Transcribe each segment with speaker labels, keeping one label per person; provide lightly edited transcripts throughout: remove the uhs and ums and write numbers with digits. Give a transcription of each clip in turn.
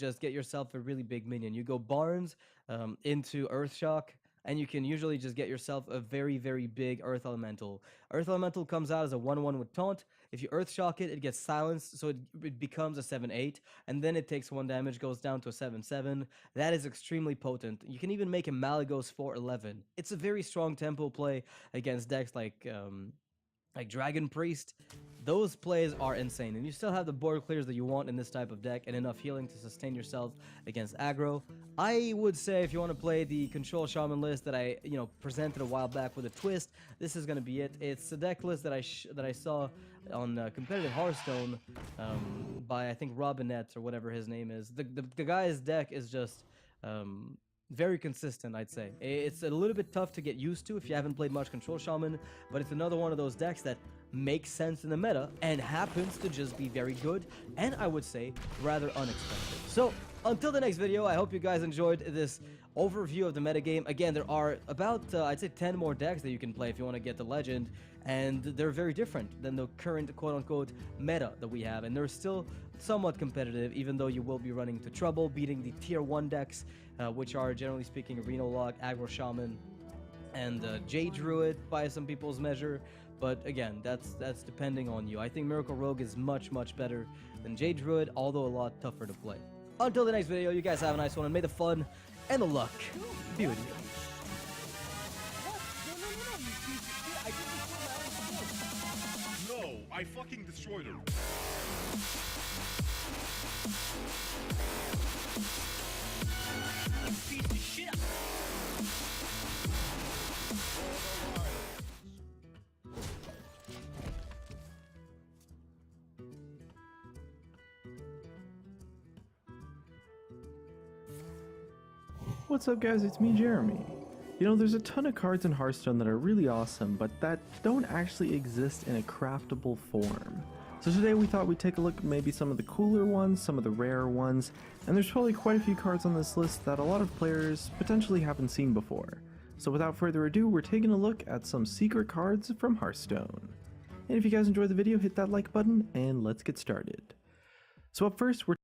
Speaker 1: just get yourself a really big minion. You go Barnes into Earthshock, and you can usually just get yourself a very, very big Earth Elemental. Earth Elemental comes out as a 1/1 with Taunt. If you Earthshock it, it gets silenced, so it becomes a 7/8, and then it takes 1 damage, goes down to a 7/7. That is extremely potent. You can even make a Malygos 4/11. It's a very strong tempo play against decks like Dragon Priest. Those plays are insane, and you still have the board clears that you want in this type of deck and enough healing to sustain yourself against aggro. I would say if you want to play the Control Shaman list that I presented a while back with a twist, this is going to be it. It's a deck list that I saw on competitive Hearthstone by I think Robinette or whatever his name is. The guy's deck is just very consistent, I'd say. It's a little bit tough to get used to if you haven't played much Control Shaman, but it's another one of those decks that makes sense in the meta and happens to just be very good, and I would say rather unexpected. So until the next video, I hope you guys enjoyed this overview of the metagame. Again, there are about I'd say 10 more decks that you can play if you want to get the legend, and they're very different than the current quote-unquote meta that we have, and they're still somewhat competitive, even though you will be running into trouble beating the tier 1 decks, which are generally speaking Reno Lock, Aggro Shaman, and Jade Druid by some people's measure. But again, that's depending on you. I think Miracle Rogue is much better than Jade Druid, although a lot tougher to play. Until the next video, you guys have a nice one, and may the fun and the luck be with you.
Speaker 2: No, I fucking destroyed her. Piece of shit.
Speaker 3: What's up guys, it's me Jeremy. You know, there's a ton of cards in Hearthstone that are really awesome, but that don't actually exist in a craftable form. So today we thought we'd take a look at maybe some of the cooler ones, some of the rarer ones, and there's probably quite a few cards on this list that a lot of players potentially haven't seen before. So without further ado, we're taking a look at some secret cards from Hearthstone. And if you guys enjoyed the video, hit that like button and let's get started. So up first, we're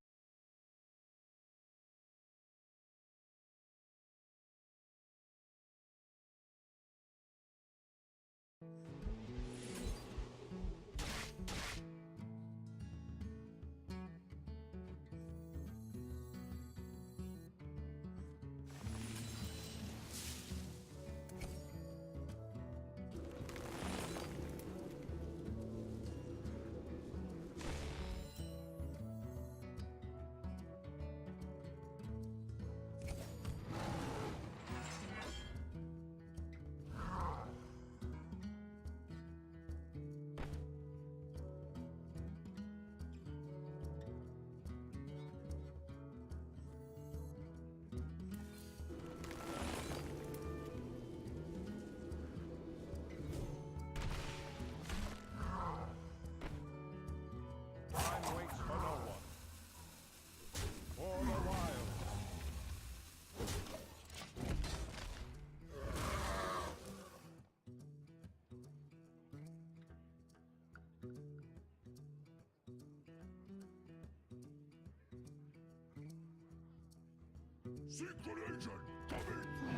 Speaker 2: Secret agent coming through.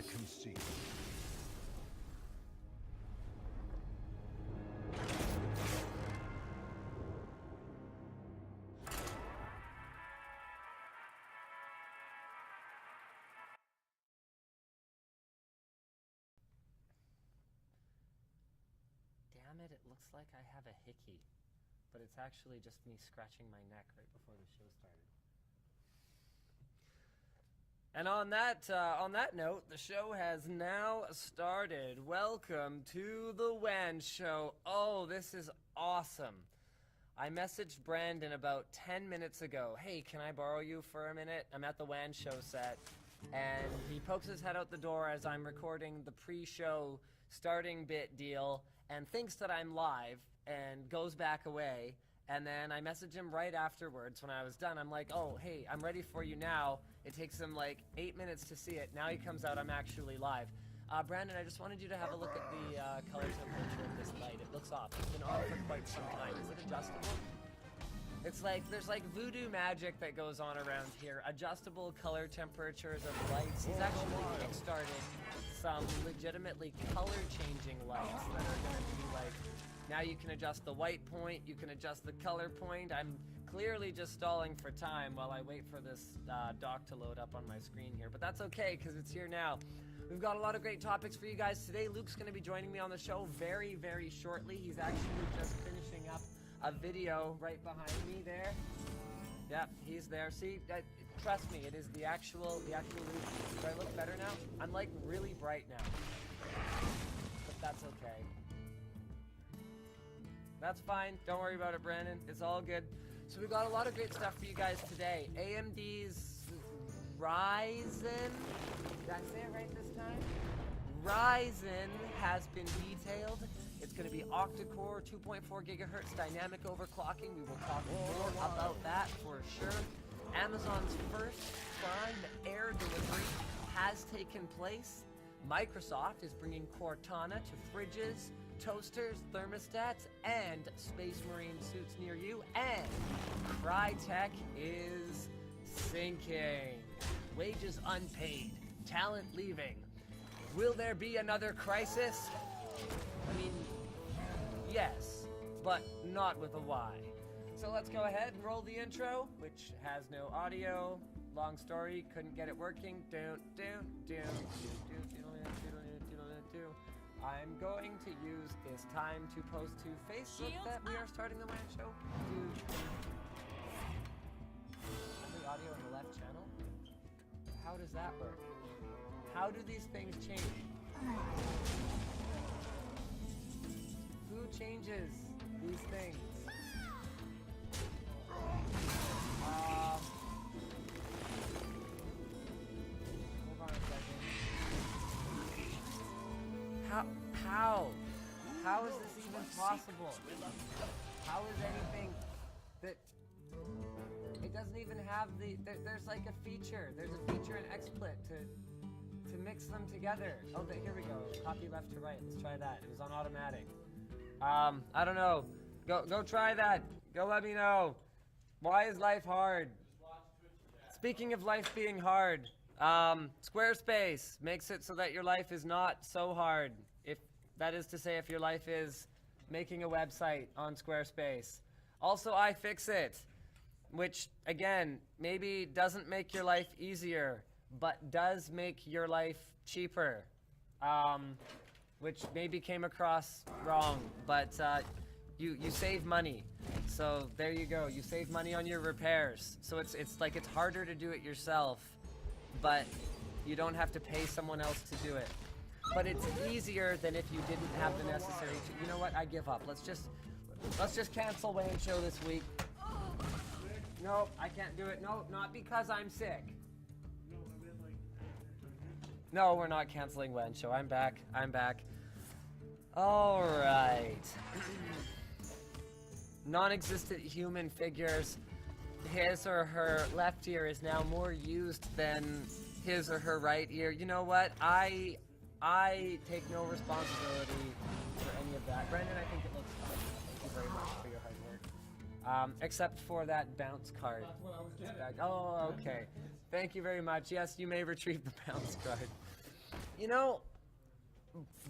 Speaker 2: I can see.
Speaker 4: Damn it, it looks like I have a hickey. But it's actually just me scratching my neck right before the show started. And on that note, the show has now started. Welcome to the WAN show. Oh, this is awesome. I messaged Brandon about 10 minutes ago. Hey, can I borrow you for a minute? I'm at the WAN show set. And he pokes his head out the door as I'm recording the pre-show starting bit deal and thinks that I'm live and goes back away. And then I message him right afterwards when I was done. I'm like, oh, hey, I'm ready for you now. It takes him like 8 minutes to see it. Now he comes out, I'm actually live. Brandon, I just wanted you to have a look at the color temperature of this light. It looks off. It's been on for quite some time. Is it adjustable? It's like, there's like voodoo magic that goes on around here. Adjustable color temperatures of lights. He's actually kickstarted some legitimately color-changing lights that are going to be like, now you can adjust the white point, you can adjust the color point. I'm clearly just stalling for time while I wait for this dock to load up on my screen here. But that's okay, because it's here now. We've got a lot of great topics for you guys today. Luke's going to be joining me on the show very, very shortly. He's actually just finishing up a video right behind me there. Yep, he's there. See, trust me, it is the actual Luke. Do I look better now? I'm like really bright now. But that's okay. That's fine. Don't worry about it, Brandon. It's all good. So we've got a lot of great stuff for you guys today. AMD's Ryzen. Did I say it right this time? Ryzen has been detailed. It's going to be octa-core, 2.4 gigahertz dynamic overclocking. We will talk more about that for sure. Amazon's first Prime Air delivery has taken place. Microsoft is bringing Cortana to fridges, toasters, thermostats, and Space Marine suits near you. And Crytek is sinking. Wages unpaid. Talent leaving. Will there be another crisis? I mean, yes, but not with a Y. So let's go ahead and roll the intro, which has no audio. Long story, couldn't get it working. I'm going to use this time to post to Facebook that we are starting the WAN show. Only audio in the left channel? How does that work? How do these things change? Who changes these things? Hold on a second. How is this even possible? How is anything that it doesn't even have there's like a feature. There's a feature in XSplit to mix them together. Oh, here we go. Copy left to right. Let's try that. It was on automatic. I don't know. Go try that. Go let me know. Why is life hard? Speaking of life being hard, Squarespace makes it so that your life is not so hard. If that is to say, if your life is making a website on Squarespace. Also, iFixit, which again, maybe doesn't make your life easier, but does make your life cheaper. Which maybe came across wrong, but you save money. So there you go. You save money on your repairs. So it's like it's harder to do it yourself, but you don't have to pay someone else to do it. But it's easier than if you didn't have the necessary to. You know what? I give up. Let's just cancel WAN show this week. No, I can't do it. No, not because I'm sick. No, we're not canceling WAN show. I'm back. All right. Non-existent human figures. His or her left ear is now more used than his or her right ear. You know what? I take no responsibility for any of that. Brendan, I think it looks fine. Thank you very much for your hard work. Except for that bounce card. That's what I was getting. Oh, okay. Thank you very much. Yes, you may retrieve the bounce card. You know,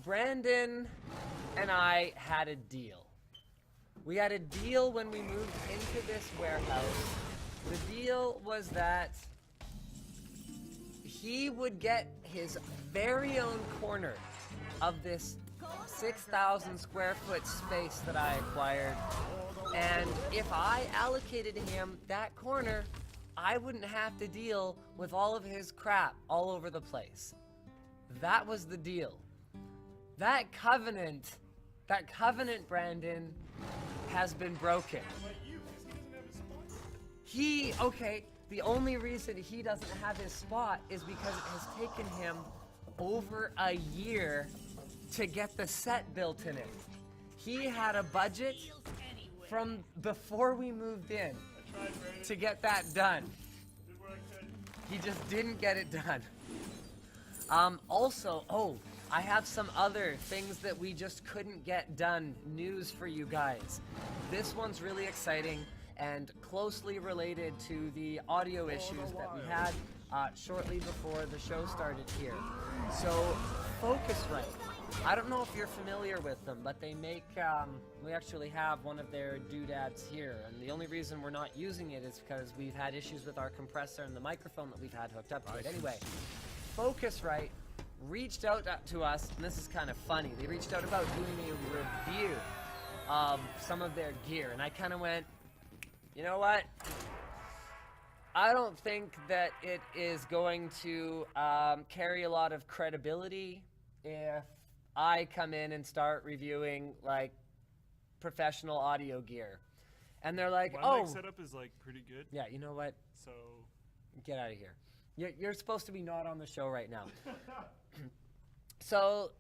Speaker 4: Brandon and I had a deal. We had a deal when we moved into this warehouse. The deal was that he would get his very own corner of this 6,000 square foot space that I acquired. And if I allocated him that corner, I wouldn't have to deal with all of his crap all over the place. That was the deal. That covenant, Brandon, has been broken. Okay, the only reason he doesn't have his spot is because it has taken him over a year to get the set built in it. He had a budget from before we moved in to get that done. He just didn't get it done. Also, I have some other things that we just couldn't get done. News for you guys. This one's really exciting and closely related to the audio issues that we had shortly before the show started here. So, Focusrite. I don't know if you're familiar with them, but they make, we actually have one of their doodads here, and the only reason we're not using it is because we've had issues with our compressor and the microphone that we've had hooked up to it. Anyway, Focusrite reached out to us, and this is kind of funny. They reached out about doing a review of some of their gear, and I kind of went, you know what? I don't think that it is going to carry a lot of credibility if I come in and start reviewing like professional audio gear. And they're like,
Speaker 5: My
Speaker 4: oh,
Speaker 5: mic setup is like pretty good.
Speaker 4: yeah, you know what?
Speaker 5: So
Speaker 4: Get out of here. You're supposed to be not on the show right now. So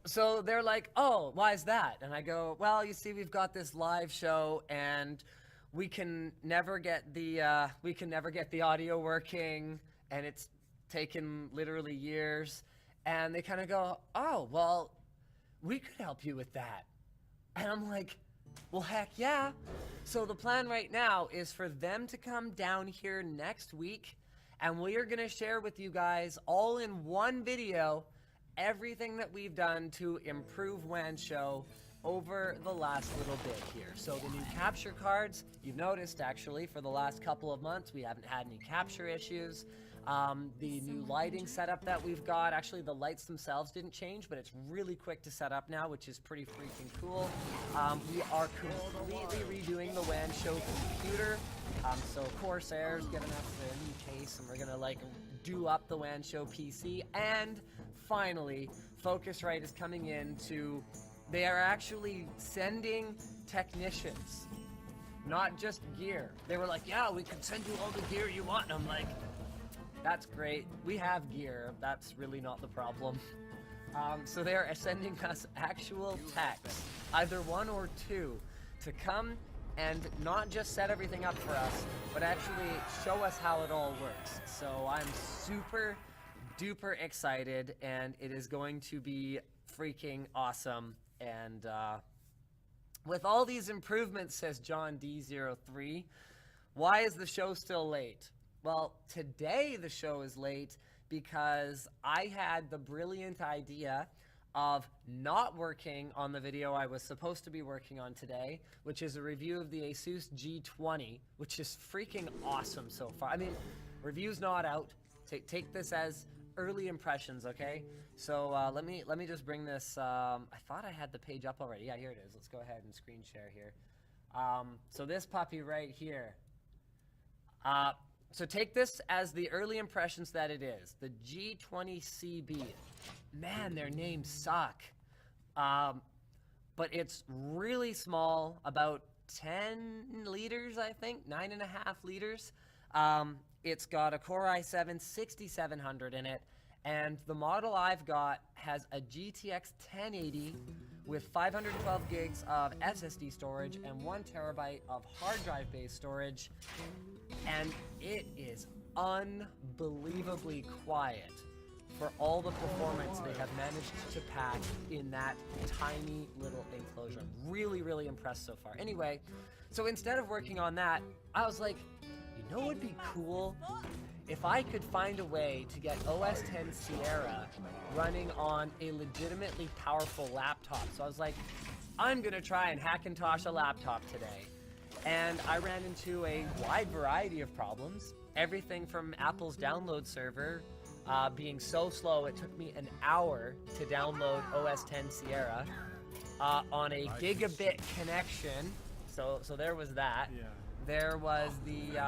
Speaker 4: they're like, oh, why is that? And I go, well, you see, we've got this live show, and we can never get the audio working, and it's taken literally years. And they kind of go, oh, well, we could help you with that. And I'm like, well, heck yeah. So the plan right now is for them to come down here next week, and we are going to share with you guys all in one video everything that we've done to improve WAN Show over the last little bit here. So the new capture cards, you've noticed actually for the last couple of months we haven't had any capture issues. The new lighting setup that we've got, actually the lights themselves didn't change, but it's really quick to set up now, which is pretty freaking cool. We are completely redoing the WAN Show computer. So Corsair's giving us a new case, and we're gonna like do up the WAN Show PC. And finally, Focusrite is coming in to, they are actually sending technicians, not just gear. They were like, yeah, we can send you all the gear you want. And I'm like, that's great. We have gear. That's really not the problem. So they are sending us actual techs, either one or two, to come and not just set everything up for us, but actually show us how it all works. So I'm super duper excited, and it is going to be freaking awesome. And with all these improvements, says John D03, why is the show still late? Well, today the show is late because I had the brilliant idea of not working on the video I was supposed to be working on today, which is a review of the Asus G20, which is freaking awesome so far. I mean, review's not out. Take this as early impressions, okay? So let me just bring this. I thought I had the page up already. Yeah, here it is. Let's go ahead and screen share here. So this puppy right here. So take this as the early impressions that it is. The G20CB. Man, their names suck. But it's really small, about 10 liters, I think, 9.5 liters. It's got a Core i7 6700 in it, and the model I've got has a GTX 1080 with 512 gigs of SSD storage and 1 terabyte of hard drive based storage, and it is unbelievably quiet for all the performance they have managed to pack in that tiny little enclosure. I'm really, really impressed so far. Anyway, so instead of working on that, I was like, you know what would be cool? If I could find a way to get OS X Sierra running on a legitimately powerful laptop. So I was like, I'm gonna try and Hackintosh a laptop today. And I ran into a wide variety of problems. Everything from Apple's download server being so slow, it took me an hour to download OS X Sierra on a gigabit connection. So there was that.
Speaker 5: yeah.
Speaker 4: There was the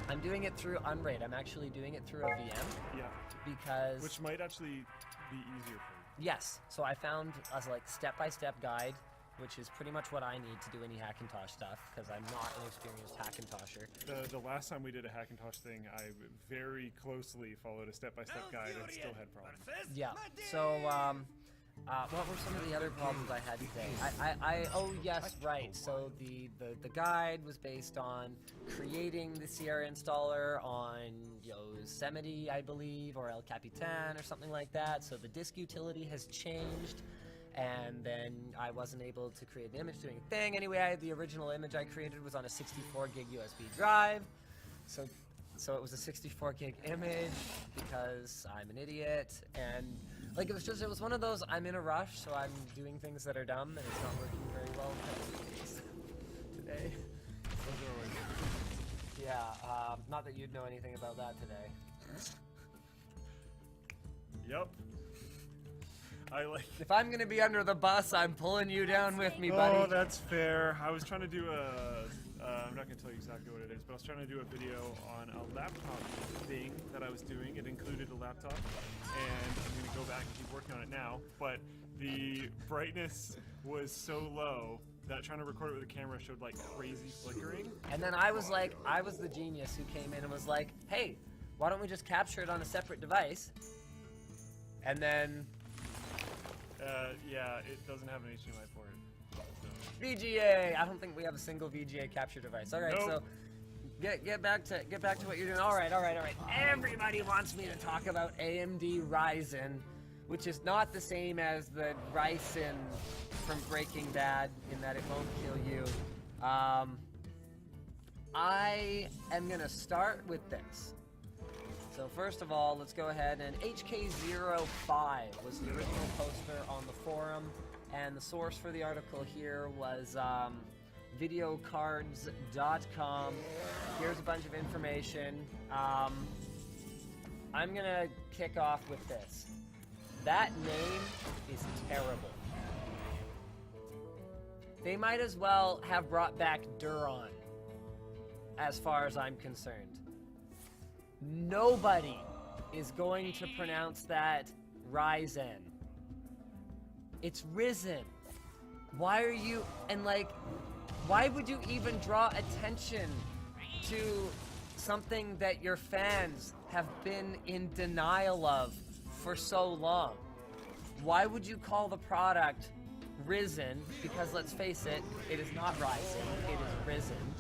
Speaker 4: I'm doing it through Unraid. I'm actually doing it through a VM
Speaker 2: Yeah.
Speaker 4: because
Speaker 2: Which might actually be easier for
Speaker 4: yes. So I found a like step-by-step guide, which is pretty much what I need to do any Hackintosh stuff because I'm not an experienced Hackintosher.
Speaker 2: you. The last time we did a Hackintosh thing, I very closely followed a step-by-step guide and still had problems.
Speaker 4: Yeah. So, what were some of the other problems I had today? Oh yes, right. So the guide was based on creating the Sierra installer on Yosemite, I believe, or El Capitan or something like that. So the disk utility has changed, and then I wasn't able to create the image doing a thing. Anyway, the original image I created was on a 64 gig USB drive. So it was a 64 gig image because I'm an idiot, and like it was one of those I'm in a rush, so I'm doing things that are dumb, and it's not working very well today.
Speaker 2: Those are always
Speaker 4: Yeah, not that you'd know anything about that today.
Speaker 2: Yep. I like.
Speaker 4: If I'm gonna be under the bus, I'm pulling you down with me, buddy.
Speaker 2: Oh, that's fair. I was trying to do I'm not gonna tell you exactly what it is, but I was trying to do a video on a laptop thing that I was doing. It included a laptop, and I'm gonna go back and keep working on it now. But the brightness was so low that trying to record it with a camera showed like crazy flickering.
Speaker 4: And then I was like, I was the genius who came in and was like, hey, why don't we just capture it on a separate device? And then
Speaker 2: Yeah, it doesn't have an HDMI port. So.
Speaker 4: VGA. I don't think we have a single VGA capture device. All right,
Speaker 2: Nope.
Speaker 4: so get back to what you're doing. All right. Everybody wants me to talk about AMD Ryzen, which is not the same as the Ryzen from Breaking Bad in that it won't kill you. I am gonna start with this. So first of all, let's go ahead and HK05 was the original poster on the forum, and the source for the article here was videocards.com. Here's a bunch of information. I'm gonna kick off with this. That name is terrible. They might as well have brought back Duron, as far as I'm concerned. Nobody is going to pronounce that Ryzen. It's Risen. Why are you, and like, why would you even draw attention to something that your fans have been in denial of for so long? Why would you call the product Risen? Because let's face it, it is not Rising, it is Risen.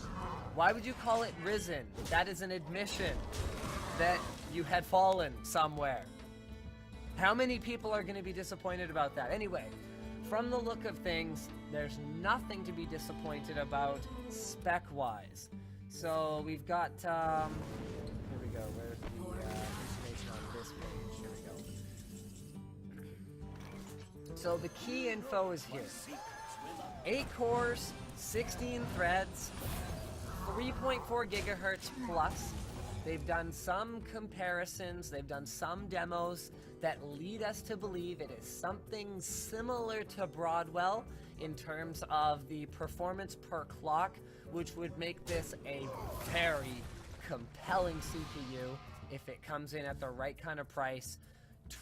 Speaker 4: Why would you call it Risen? That is an admission that you had fallen somewhere. How many people are going to be disappointed about that? Anyway, from the look of things, there's nothing to be disappointed about spec-wise. So we've got, here we go, where's the information on this page? Here we go. So the key info is here. 8 cores, 16 threads, 3.4 gigahertz plus. They've done some comparisons, they've done some demos that lead us to believe it is something similar to Broadwell in terms of the performance per clock, which would make this a very compelling CPU if it comes in at the right kind of price.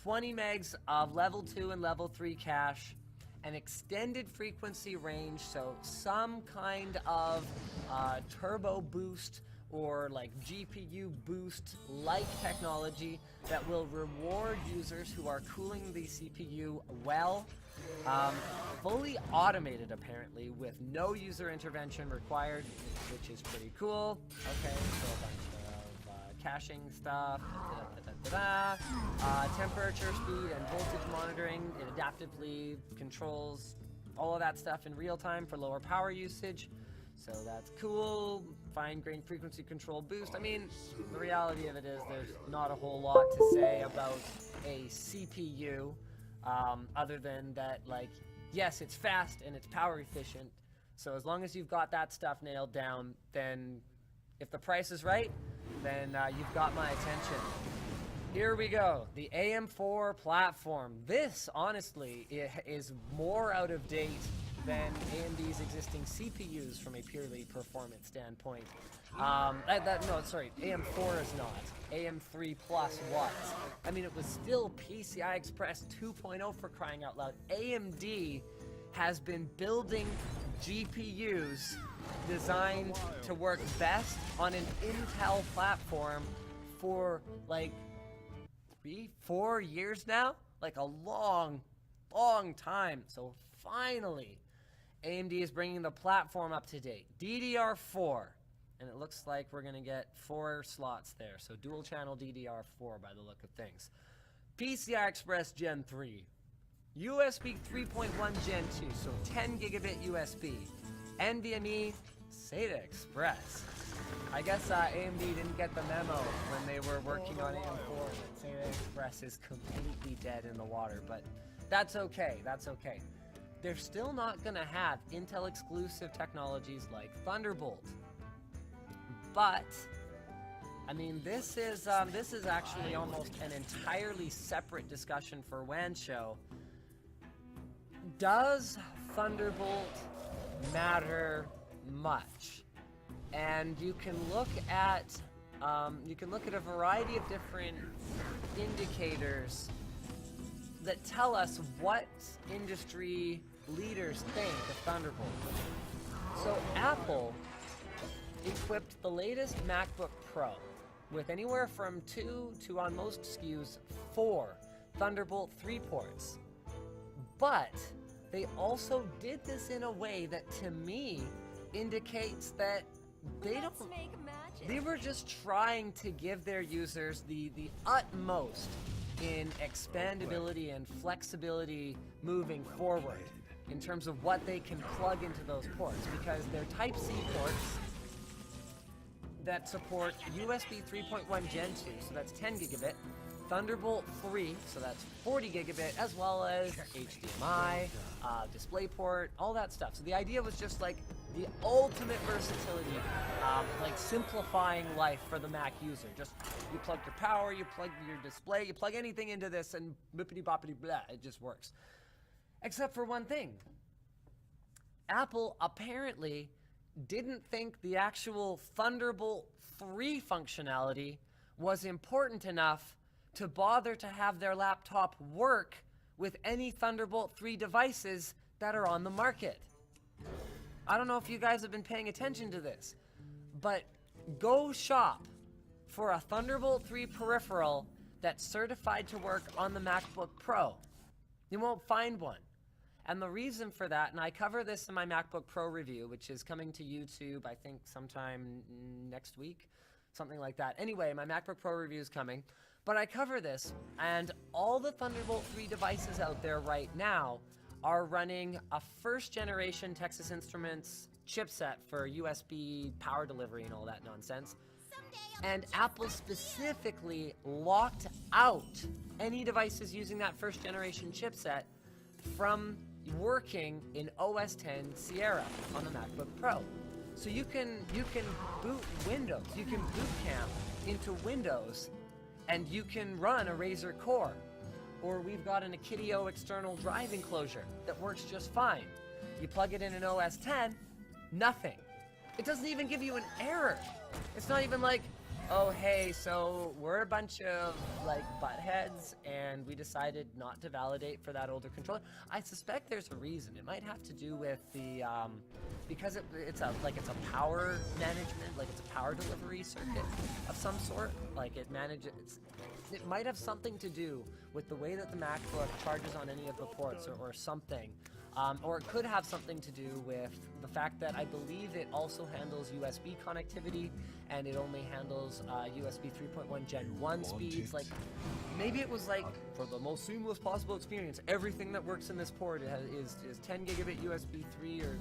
Speaker 4: 20 megs of level 2 and level 3 cache, an extended frequency range, so some kind of turbo boost or like GPU boost like technology that will reward users who are cooling the CPU well. Fully automated apparently with no user intervention required, which is pretty cool. Okay, so a bunch of caching stuff, temperature, speed, and voltage monitoring. It adaptively controls all of that stuff in real time for lower power usage. So that's cool. Fine-grained frequency control boost. I mean, the reality of it is there's not a whole lot to say about a CPU other than that, like, yes, it's fast and it's power efficient. So as long as you've got that stuff nailed down, then if the price is right, then you've got my attention. Here we go, the AM4 platform. This, honestly, is more out of date than AMD's existing CPUs from a purely performance standpoint. No, sorry, AM4 is not. AM3 Plus was. I mean, it was still PCI Express 2.0 for crying out loud. AMD has been building GPUs designed to work best on an Intel platform for like 3-4 years now, like a long time. So finally AMD is bringing the platform up to date, DDR4, and it looks like we're gonna get 4 slots there, so dual channel DDR4 by the look of things. PCI Express Gen 3, USB 3.1 Gen 2, so 10 gigabit USB, NVMe SATA Express. I guess AMD didn't get the memo when they were working on AM4 that SATA Express is completely dead in the water, but that's okay, that's okay. They're still not gonna have Intel exclusive technologies like Thunderbolt. But I mean, this is actually almost an entirely separate discussion for WAN Show. Does Thunderbolt matter much? And you can look at a variety of different indicators that tell us what industry leaders think of Thunderbolt. So Apple equipped the latest MacBook Pro with anywhere from 2 to, on most SKUs, 4 Thunderbolt 3 ports. But they also did this in a way that, to me, indicates that they were just trying to give their users the utmost in expandability and flexibility moving forward in terms of what they can plug into those ports, because they're Type-C ports that support USB 3.1 Gen 2, so that's 10 gigabit, Thunderbolt 3, so that's 40 gigabit, as well as HDMI, DisplayPort, all that stuff. So the idea was just like the ultimate versatility, like simplifying life for the Mac user. Just you plug your power, you plug your display, you plug anything into this, and bippity boppity blah, it just works. Except for one thing. Apple apparently didn't think the actual Thunderbolt 3 functionality was important enough to bother to have their laptop work with any Thunderbolt 3 devices that are on the market. I don't know if you guys have been paying attention to this, but go shop for a Thunderbolt 3 peripheral that's certified to work on the MacBook Pro. You won't find one. And the reason for that, and I cover this in my MacBook Pro review, which is coming to YouTube, I think sometime next week, something like that. Anyway, my MacBook Pro review is coming, but I cover this, and all the Thunderbolt 3 devices out there right now are running a first-generation Texas Instruments chipset for USB power delivery and all that nonsense. And Apple specifically locked out any devices using that first-generation chipset from working in OS X Sierra on the MacBook Pro. So you can boot Windows, you can boot camp into Windows, and you can run a Razer Core. Or we've got an Akitio external drive enclosure that works just fine. You plug it in an OS X, nothing. It doesn't even give you an error. It's not even like, oh hey, so we're a bunch of like buttheads and we decided not to validate for that older controller. I suspect there's a reason. It might have to do with the because it's a power management, like it's a power delivery circuit of some sort. Like it might have something to do with the way that the MacBook charges on any of the ports or something. Or it could have something to do with the fact that I believe it also handles USB connectivity, and it only handles USB 3.1 Gen 1 speeds. Like, maybe it was like, for the most seamless possible experience, everything that works in this port is 10 gigabit USB 3, or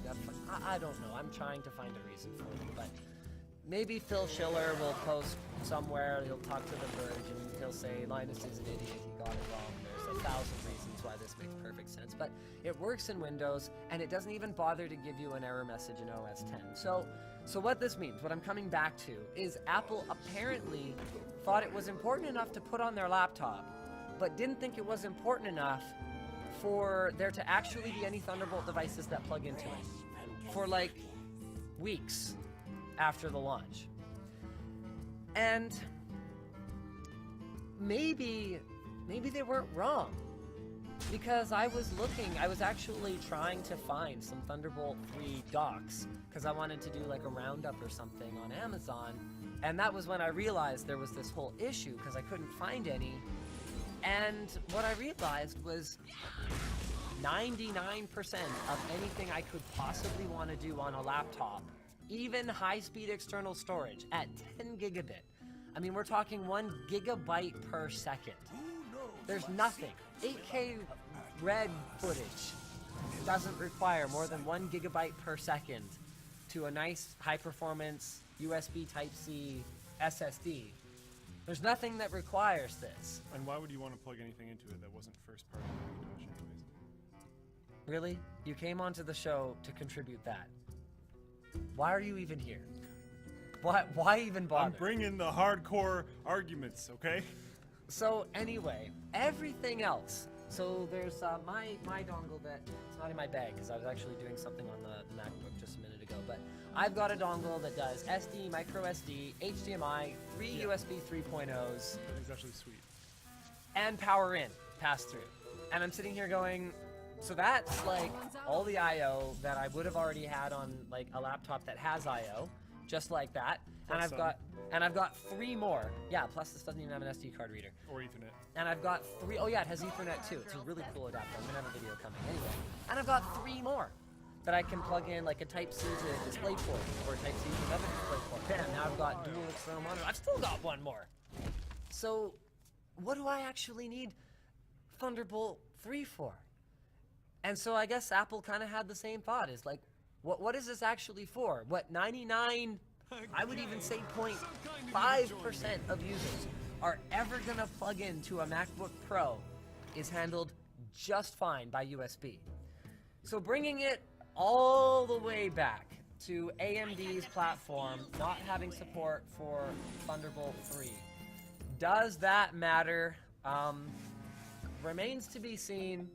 Speaker 4: I don't know. I'm trying to find a reason for it, but maybe Phil Schiller will post somewhere, he'll talk to The Verge, and he'll say, Linus is an idiot, he got it wrong. There's 1,000 reasons why this makes perfect sense, but it works in Windows, and it doesn't even bother to give you an error message in OS X. So what this means, what I'm coming back to, is Apple apparently thought it was important enough to put on their laptop, but didn't think it was important enough for there to actually be any Thunderbolt devices that plug into it for like weeks after the launch. And maybe they weren't wrong, because I was actually trying to find some Thunderbolt 3 docks because I wanted to do like a roundup or something on Amazon, and that was when I realized there was this whole issue because I couldn't find any. And what I realized was 99% of anything I could possibly want to do on a laptop, even high-speed external storage at 10 gigabit. I mean, we're talking 1 gigabyte per second. There's nothing. 8K red footage doesn't require more than 1 gigabyte per second to a nice high-performance USB Type-C SSD. There's nothing that requires this.
Speaker 2: And why would you want to plug anything into it that wasn't first-party Macintosh anyways?
Speaker 4: Really? You came onto the show to contribute that. Why are you even here? Why even bother?
Speaker 2: I'm bringing the hardcore arguments, okay?
Speaker 4: So anyway, everything else. So there's my dongle that it's not in my bag because I was actually doing something on the MacBook just a minute ago. But I've got a dongle that does SD, micro SD, HDMI, 3 USB 3.0s.
Speaker 2: That is actually sweet.
Speaker 4: And power in, pass through. And I'm sitting here going, so that's like all the I/O that I would have already had on like a laptop that has I/O, just like that.
Speaker 2: Plus
Speaker 4: And I've got 3 more. Yeah, plus this doesn't even have an SD card reader.
Speaker 2: Or Ethernet.
Speaker 4: And I've got 3, oh yeah, it has Ethernet too. It's a really cool adapter. I'm gonna have a video coming anyway. And I've got 3 more that I can plug in, like a Type-C to DisplayPort, or a Type-C to another DisplayPort. Bam, now I've got dual external monitor. I've still got 1 more. So, what do I actually need Thunderbolt 3 for? And so I guess Apple kind of had the same thought, is like, what is this actually for? What, 99, I would even say 0.5% of users are ever gonna plug into a MacBook Pro is handled just fine by USB. So bringing it all the way back to AMD's platform not having support for Thunderbolt 3, does that matter? Remains to be seen,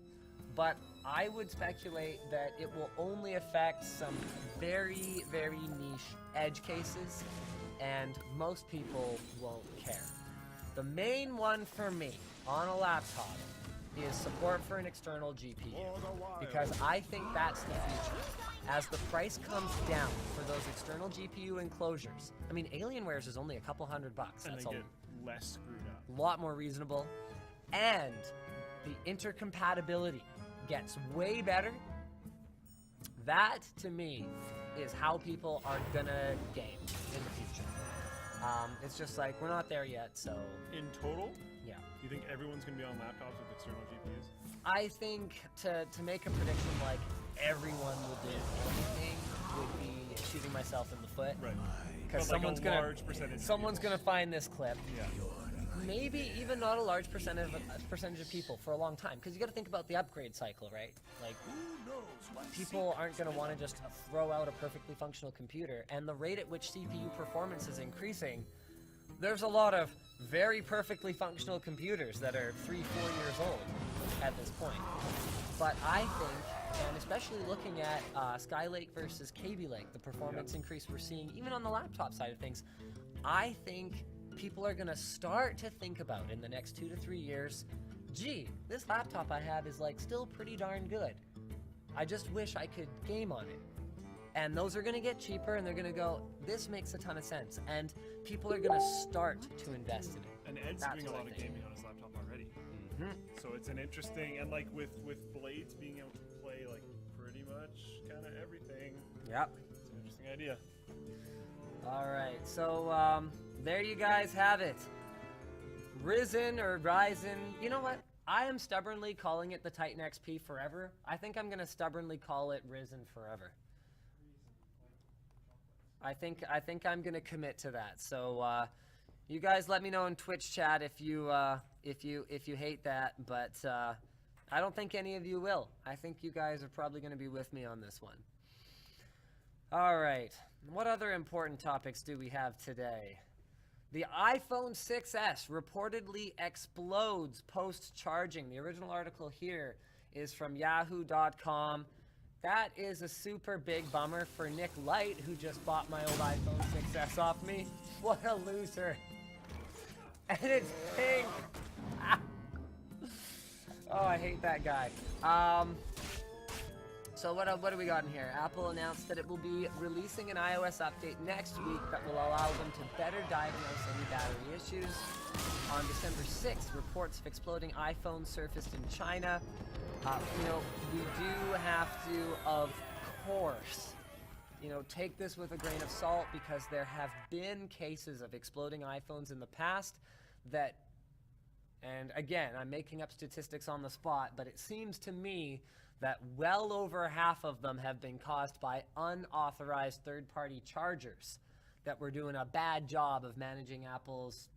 Speaker 4: but I would speculate that it will only affect some very, very niche edge cases, and most people won't care. The main one for me on a laptop is support for an external GPU, because I think that's the future. As the price comes down for those external GPU enclosures, I mean, Alienware's is only a couple $100.
Speaker 2: And
Speaker 4: That's
Speaker 2: they
Speaker 4: a
Speaker 2: get less screwed up.
Speaker 4: lot more reasonable, and the intercompatibility gets way better. That, to me, is how people are gonna game in the future. It's just like, we're not there yet, so
Speaker 2: In total,
Speaker 4: yeah.
Speaker 2: you think everyone's going to be on laptops with external GPUs?
Speaker 4: I think to make a prediction like everyone will do anything would be shooting myself in the foot.
Speaker 2: Right.
Speaker 4: Because
Speaker 2: But like
Speaker 4: someone's
Speaker 2: a
Speaker 4: gonna
Speaker 2: large percentage of
Speaker 4: someone's
Speaker 2: people.
Speaker 4: gonna find this clip.
Speaker 2: Yeah.
Speaker 4: Maybe even not a large percentage of people for a long time, because you got to think about the upgrade cycle, right? Like, people aren't going to want to just throw out a perfectly functional computer, and the rate at which CPU performance is increasing, there's a lot of very perfectly functional computers that are 3-4 years old at this point. But I think, and especially looking at Skylake versus Kaby Lake, the performance increase we're seeing even on the laptop side of things, I think people are gonna start to think about in the next 2 to 3 years, gee, this laptop I have is like still pretty darn good. I just wish I could game on it. And those are gonna get cheaper, and they're gonna go, this makes a ton of sense. And people are gonna start to invest in it.
Speaker 2: And Ed's
Speaker 4: That's
Speaker 2: doing a
Speaker 4: what I
Speaker 2: lot of
Speaker 4: think.
Speaker 2: gaming on his laptop already. So it's an interesting, and like with Blades being able to play like pretty much kind of everything,
Speaker 4: Yep.
Speaker 2: it's an interesting idea.
Speaker 4: Alright, so there you guys have it. Risen or Ryzen, you know what? I am stubbornly calling it the Titan XP forever. I think I'm gonna stubbornly call it Risen forever. I think I'm gonna commit to that. So you guys let me know in Twitch chat if you hate that, but I don't think any of you will. I think you guys are probably gonna be with me on this one. All right, what other important topics do we have today? The iPhone 6s reportedly explodes post-charging. The original article here is from yahoo.com. That is a super big bummer for Nick Light, who just bought my old iPhone 6S off me. What a loser. And it's pink. Oh, I hate that guy. So what do we got in here? Apple announced that it will be releasing an iOS update next week that will allow them to better diagnose any battery issues. On December 6th, reports of exploding iPhones surfaced in China. We do have to, of course, take this with a grain of salt, because there have been cases of exploding iPhones in the past that, and again, I'm making up statistics on the spot, but it seems to me that well over half of them have been caused by unauthorized third-party chargers that were doing a bad job of managing Apple's,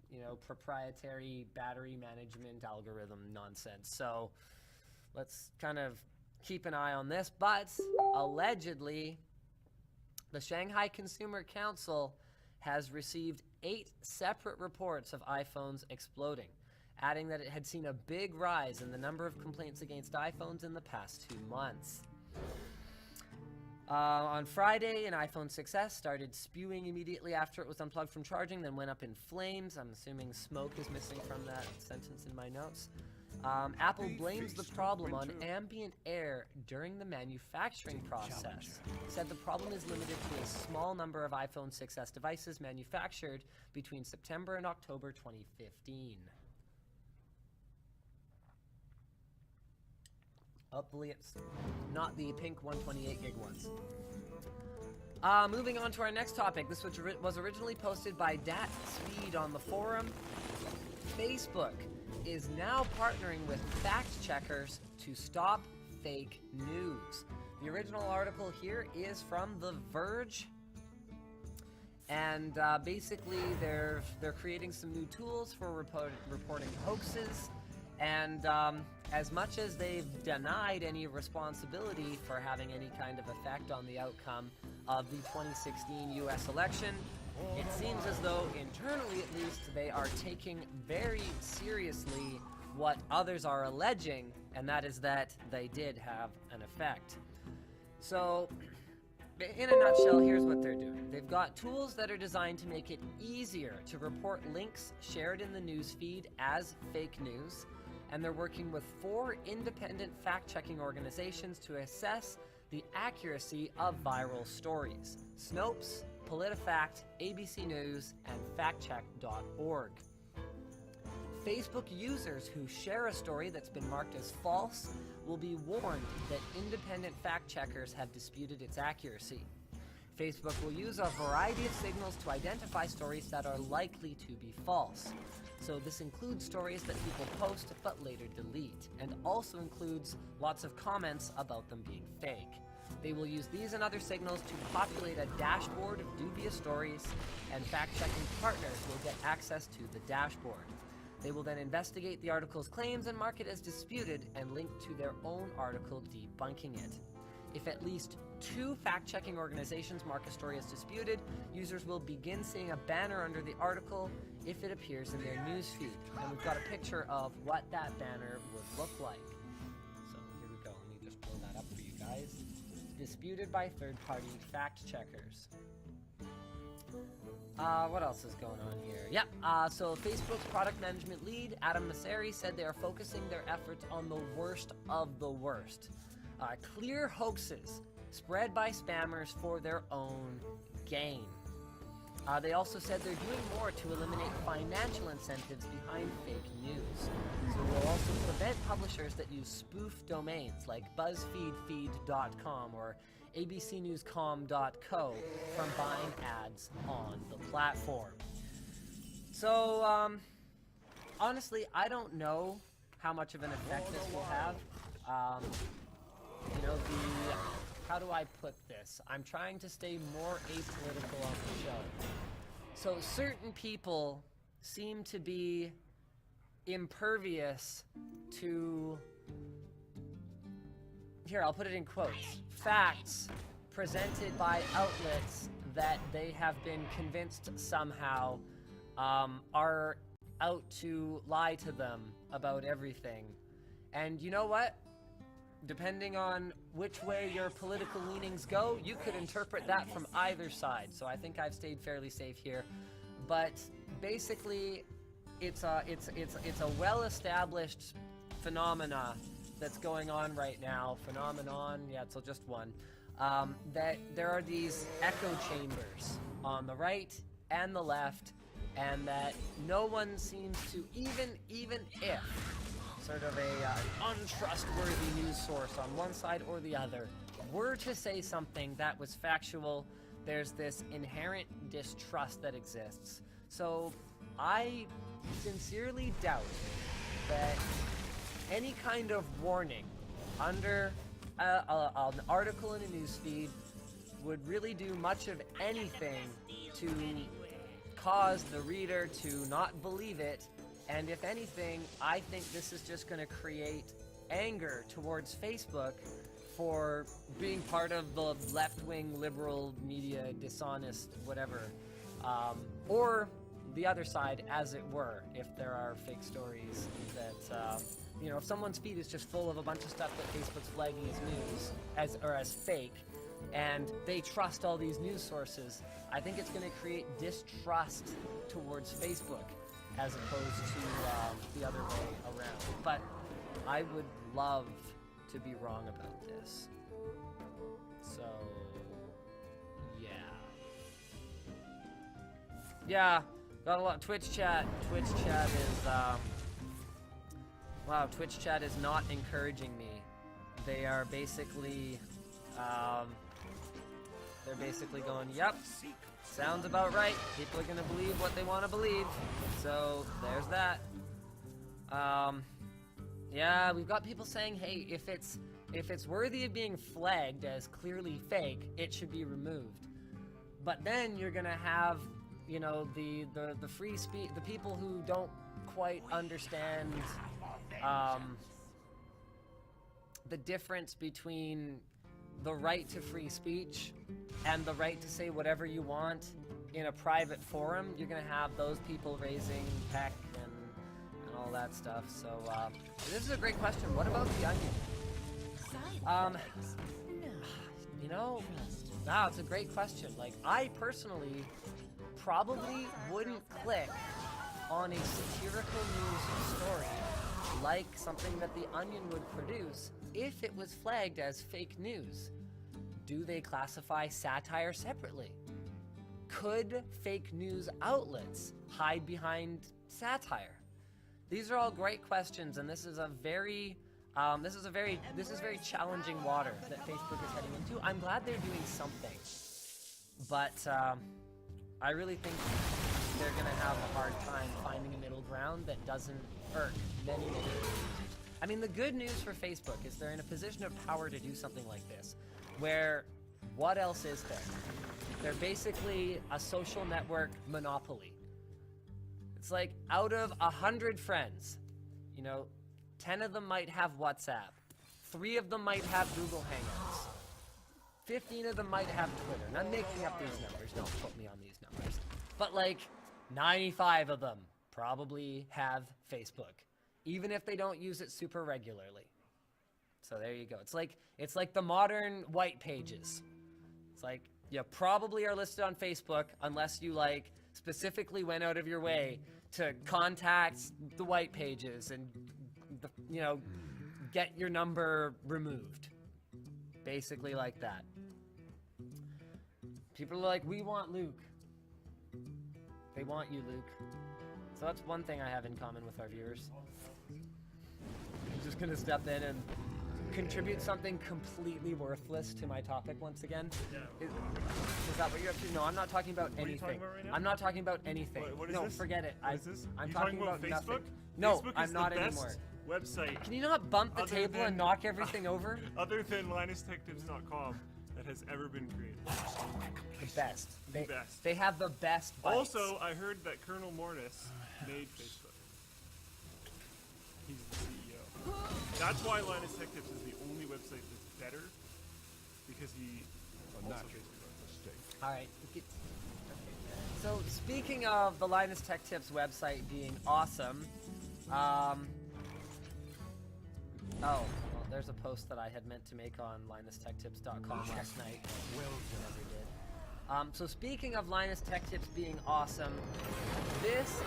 Speaker 4: proprietary battery management algorithm nonsense. So let's kind of keep an eye on this. But allegedly, the Shanghai Consumer Council has received 8 separate reports of iPhones exploding, adding that it had seen a big rise in the number of complaints against iPhones in the past 2 months. On Friday, an iPhone 6S started spewing immediately after it was unplugged from charging, then went up in flames. I'm assuming smoke is missing from that sentence in my notes. Apple blames the problem on ambient air during the manufacturing process. Said the problem is limited to a small number of iPhone 6S devices manufactured between September and October 2015. Hopefully it's not the pink 128 gig ones. Moving on to our next topic. This was originally posted by Dat Speed on the forum. Facebook is now partnering with fact checkers to stop fake news. The original article here is from The Verge. And basically they're creating some new tools for reporting hoaxes. And as much as they've denied any responsibility for having any kind of effect on the outcome of the 2016 US election, it seems as though internally at least they are taking very seriously what others are alleging, and that is that they did have an effect. So, in a nutshell, here's what they're doing. They've got tools that are designed to make it easier to report links shared in the news feed as fake news, and they're working with 4 independent fact-checking organizations to assess the accuracy of viral stories: Snopes, PolitiFact, ABC News, and factcheck.org. Facebook users who share a story that's been marked as false will be warned that independent fact-checkers have disputed its accuracy. Facebook will use a variety of signals to identify stories that are likely to be false. So this includes stories that people post but later delete, and also includes lots of comments about them being fake. They will use these and other signals to populate a dashboard of dubious stories, and fact-checking partners will get access to the dashboard. They will then investigate the article's claims and mark it as disputed and link to their own article debunking it. If at least 2 fact-checking organizations mark a story as disputed, users will begin seeing a banner under the article if it appears in their newsfeed. And we've got a picture of what that banner would look like. So here we go. Let me just blow that up for you guys. Disputed by third-party fact-checkers. What else is going on here? Yep, so Facebook's product management lead, Adam Mosseri, said they are focusing their efforts on the worst of the worst. Clear hoaxes spread by spammers for their own gain. They also said they're doing more to eliminate financial incentives behind fake news. So we'll also prevent publishers that use spoof domains like BuzzFeedFeed.com or abcnewscom.co from buying ads on the platform. So, honestly, I don't know how much of an effect this will have. How do I put this? I'm trying to stay more apolitical on the show. So certain people seem to be impervious to, here, I'll put it in quotes, facts presented by outlets that they have been convinced somehow are out to lie to them about everything. And you know what? depending on which way your political leanings go, you could interpret that from either side. So I think I've stayed fairly safe here. But basically, it's a well-established phenomena that's going on right now. Phenomenon, yeah, it's just one. That there are these echo chambers on the right and the left, and that no one seems to, even if sort of a untrustworthy news source on one side or the other were to say something that was factual, there's this inherent distrust that exists. So I sincerely doubt that any kind of warning under an article in a newsfeed would really do much of anything to cause the reader to not believe it. And if anything, I think this is just going to create anger towards Facebook for being part of the left-wing liberal media, dishonest, whatever. Or the other side, as it were, if there are fake stories that, if someone's feed is just full of a bunch of stuff that Facebook's flagging as news, as fake, and they trust all these news sources, I think it's going to create distrust towards Facebook as opposed to the other way around. But I would love to be wrong about this. So, yeah. Yeah, got a lot. Twitch chat is, wow, Twitch chat is not encouraging me. They are basically, they're basically going, yep, sounds about right. People are gonna believe what they want to believe. So there's that. Yeah, we've got people saying, hey, if it's worthy of being flagged as clearly fake, it should be removed. But then you're gonna have, the free speech, the people who don't quite understand the difference between the right to free speech and the right to say whatever you want in a private forum. You're gonna have those people raising heck and all that stuff. So this is a great question. What about the Onion? Wow, it's a great question. Like, I personally probably wouldn't click on a satirical news story like something that the Onion would produce if it was flagged as fake news. Do they classify satire separately? Could fake news outlets hide behind satire? These are all great questions, and this is very challenging water that Facebook is heading into. I'm glad they're doing something, but I really think they're gonna have a hard time finding a middle ground that doesn't irk many users. I mean, the good news for Facebook is they're in a position of power to do something like this, where what else is there? They're basically a social network monopoly. It's like, out of 100 friends, 10 of them might have WhatsApp, 3 of them might have Google Hangouts, 15 of them might have Twitter. And I'm making up these numbers, don't quote me on these numbers. But 95 of them probably have Facebook, even if they don't use it super regularly. So there you go. It's like the modern white pages. It's like, you probably are listed on Facebook unless you specifically went out of your way to contact the white pages and get your number removed. Basically like that. People are like, we want Luke. They want you, Luke. So that's one thing I have in common with our viewers. I'm just gonna step in and contribute something completely worthless to my topic once again.
Speaker 2: Yeah.
Speaker 4: Is that what you're up to? No, I'm not talking about anything.
Speaker 2: What are you talking about right now?
Speaker 4: I'm not talking about anything.
Speaker 2: What is
Speaker 4: no,
Speaker 2: this?
Speaker 4: forget it.
Speaker 2: What is this?
Speaker 4: I'm
Speaker 2: you
Speaker 4: talking about
Speaker 2: Facebook?
Speaker 4: nothing. No,
Speaker 2: Facebook
Speaker 4: I'm
Speaker 2: is
Speaker 4: not
Speaker 2: the best
Speaker 4: anymore.
Speaker 2: Website
Speaker 4: Can you not bump the table and knock everything over?
Speaker 2: other than LinusTechTips.com that has ever been created.
Speaker 4: The best.
Speaker 2: The best.
Speaker 4: They have the best bites.
Speaker 2: Also, I heard that Colonel Mortis made Facebook. He's the CEO. That's why Linus Tech Tips is the only website that's better, because he also Facebook.
Speaker 4: All right. So speaking of the Linus Tech Tips website being awesome, there's a post that I had meant to make on LinusTechTips.com last night. Never did. So speaking of Linus Tech Tips being awesome, this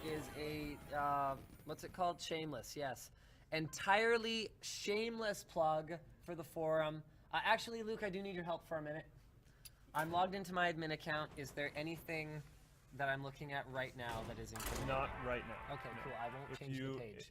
Speaker 4: is a what's it called? Shameless, yes. Entirely shameless plug for the forum. Actually, Luke, I do need your help for a minute. I'm logged into my admin account. Is there anything that I'm looking at right now that is included?
Speaker 2: Not right now.
Speaker 4: Okay,
Speaker 2: no.
Speaker 4: cool. I won't
Speaker 2: If
Speaker 4: change
Speaker 2: you,
Speaker 4: the page.